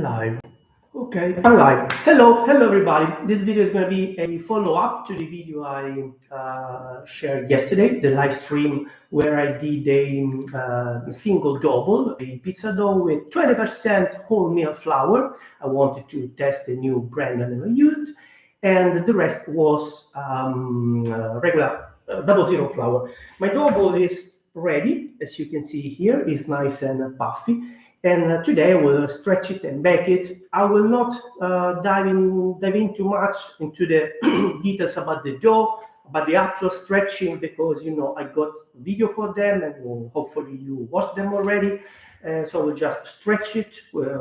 Alive. Okay, alive. Hello everybody. This video is going to be a follow-up to the video I shared yesterday, the live stream where I did a single double, a pizza dough with 20% wholemeal flour. I wanted to test a new brand I never used, and the rest was regular double zero flour. My double is ready, as you can see here. It's nice and puffy. And today I will stretch it and bake it. I will not dive in too much into the details about the dough, about the actual stretching, because I got video for them, and hopefully you watched them already. So I will just stretch it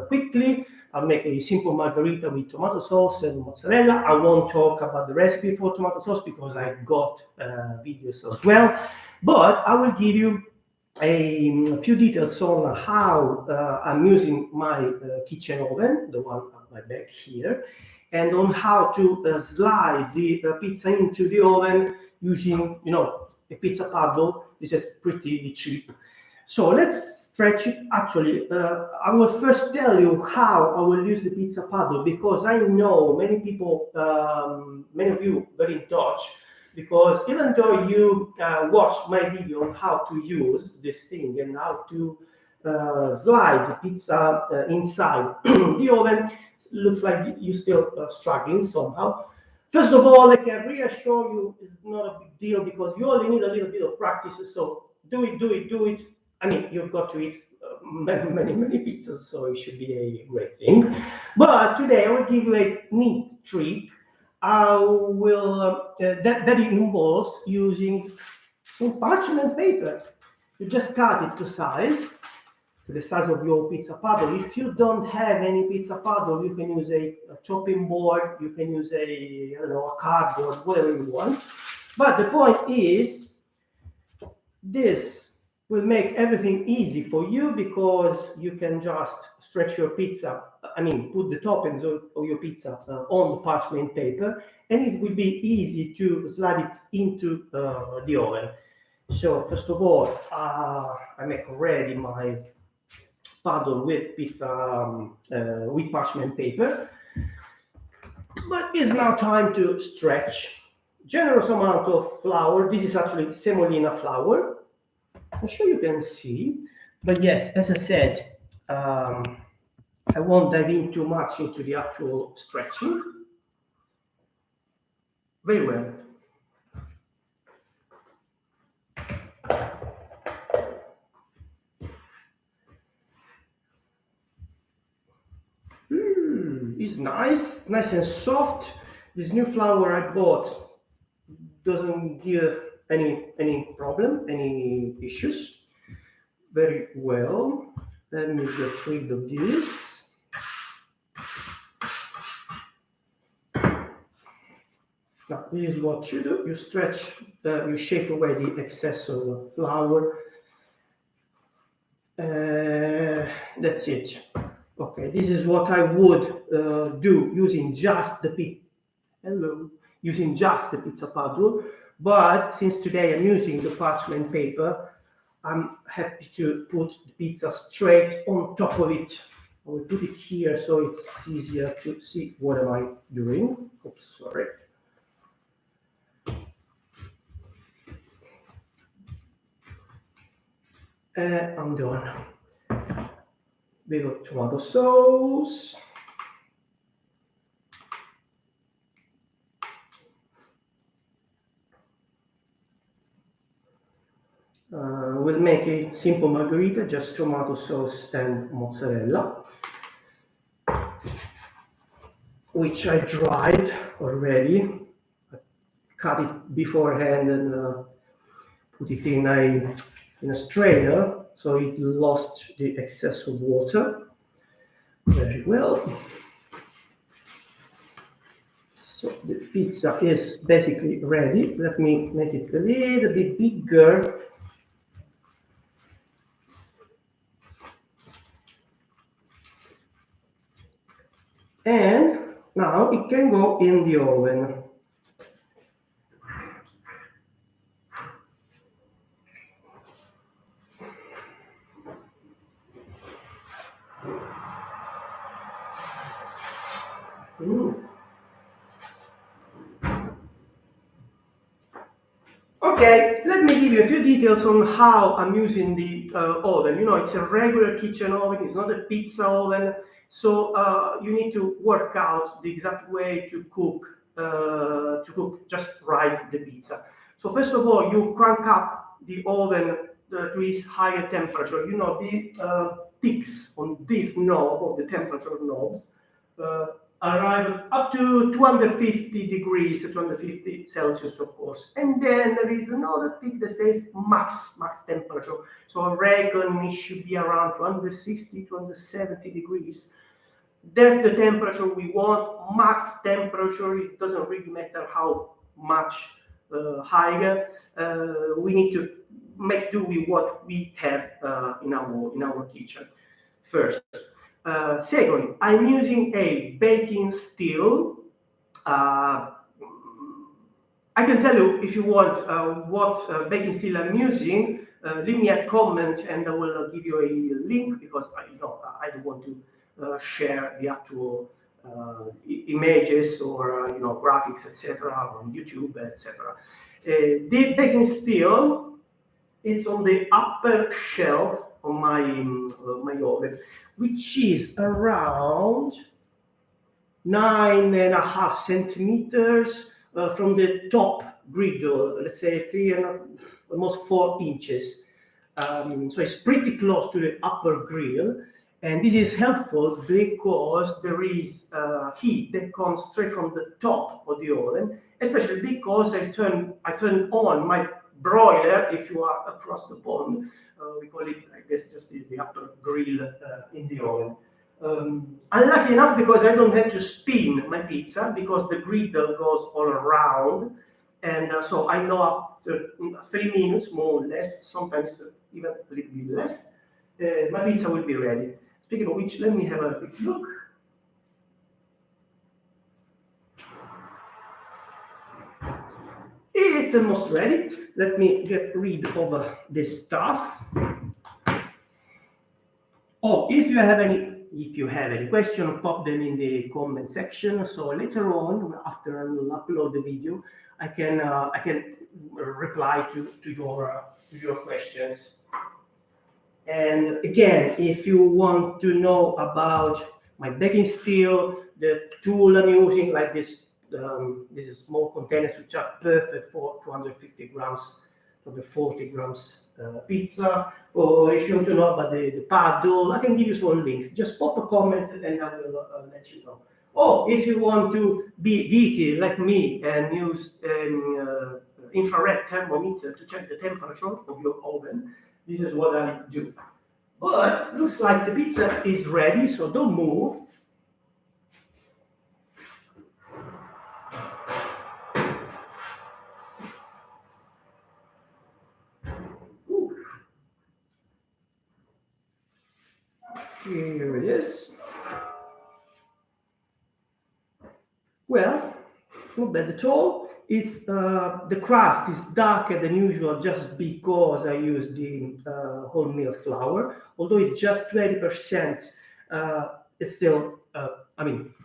quickly. I'll make a simple margarita with tomato sauce and mozzarella. I won't talk about the recipe for tomato sauce because I got videos as well, but I will give you a few details on how I'm using my kitchen oven, the one at my back here, and on how to slide the pizza into the oven using, a pizza paddle. This is pretty cheap. So let's stretch it. Actually, I will first tell you how I will use the pizza paddle, because I know many people, many of you got in touch, because even though you watched my video on how to use this thing and how to slide the pizza inside the oven, looks like you're still struggling somehow. First of all, I can reassure you, it's not a big deal, because you only need a little bit of practice. So do it. I mean, you've got to eat many pizzas, so it should be a great thing. But today I will give you a neat trick. I will that it involves using some parchment paper. You just cut it to the size of your pizza paddle. If you don't have any pizza paddle, you can use a chopping board. You can use a cardboard, whatever you want. But the point is, this will make everything easy for you, because you can just stretch your pizza. I mean, put the toppings of your pizza on the parchment paper, and it will be easy to slide it into the oven. So first of all, I make ready my paddle with pizza with parchment paper. But it's now time to stretch. Generous amount of flour. This is actually semolina flour. I'm sure you can see, but yes, as I said, I won't dive in too much into the actual stretching. Very well. It's nice and soft. This new flour I bought doesn't give any problem, any issues. Very well. Let me get rid of this. Now, this is what you do. You stretch, you shake away the excess of flour. That's it. Okay, this is what I would do using just the pizza paddle. But since today I'm using the parchment paper, I'm happy to put the pizza straight on top of it. I will put it here so it's easier to see what am I doing. Oops, sorry. I'm done. Bit of tomato sauce. We'll make a simple margarita, just tomato sauce and mozzarella, which I dried already. I cut it beforehand and put it in a strainer, so it lost the excess of water. Very well. So the pizza is basically ready. Let me make it a little bit bigger. And now it can go in the oven. Mm. Okay, let me give you a few details on how I'm using the oven. You know, it's a regular kitchen oven, it's not a pizza oven. So you need to work out the exact way to cook just right the pizza. So first of all, you crank up the oven to its higher temperature. You know, the ticks on this knob, or the temperature knobs, uh, arrive up to 250 degrees, 250 Celsius, of course. And then there is another tick that says max temperature. So I reckon it should be around 260, 270 degrees. That's the temperature we want. Max temperature, it doesn't really matter how much higher. We need to make do with what we have in our kitchen first. Second, I'm using a baking steel. Uh, I can tell you if you want what baking steel I'm using. Leave me a comment and I will give you a link, because I don't want to share the actual images or graphics, etc. on YouTube, etc. The baking steel, it's on the upper shelf of my oven, which is around 9.5 centimeters from the top griddle, let's say almost 4 inches. So it's pretty close to the upper grill. And this is helpful because there is heat that comes straight from the top of the oven, especially because I turn on my broiler. If you are across the pond, we call it, I guess, just the upper grill in the oven. Unlucky enough, because I don't have to spin my pizza, because the griddle goes all around, and so I know after 3 minutes, more or less, sometimes even a little bit less, my pizza will be ready. Speaking of which, let me have a quick look. It's almost ready. Let me get rid of this stuff. Oh, if you have any question, pop them in the comment section. So later on, after I will upload the video, I can reply to your questions. And again, if you want to know about my baking steel, the tool I'm using, like this is small containers which are perfect for 250 grams, for the 40 grams pizza. Or if you want to know about the paddle, I can give you some links. Just pop a comment and I will let you know. Or if you want to be geeky like me and use an infrared thermometer to check the temperature of your oven, this is what I need to do. But looks like the pizza is ready, so don't move. Ooh. Here it is. Well, not bad at all. It's the crust is darker than usual just because I used the wholemeal flour. Although it's just 20%, it's still,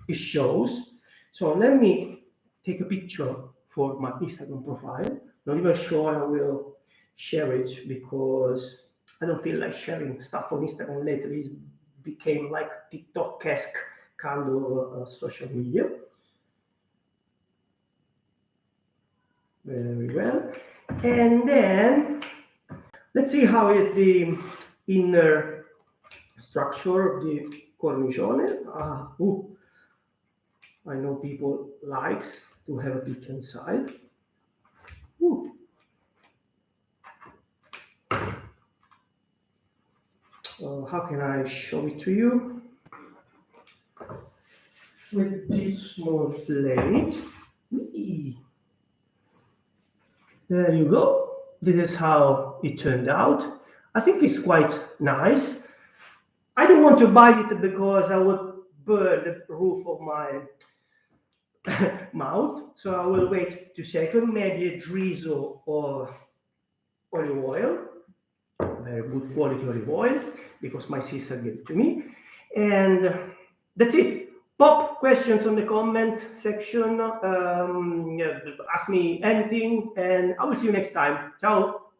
it shows. So let me take a picture for my Instagram profile. Not even sure I will share it, because I don't feel like sharing stuff on Instagram lately. It became like TikTok-esque kind of social media. Very well. And then let's see how is the inner structure of the cornicione. I know people likes to have a peek inside. Ooh. How can I show it to you? With this small plate. There you go. This is how it turned out. I think it's quite nice. I don't want to bite it because I would burn the roof of my mouth. So I will wait 2 seconds, maybe a drizzle of olive oil, very good quality olive oil, because my sister gave it to me. And that's it. Pop questions on the comment section. Yeah, ask me anything, and I will see you next time. Ciao.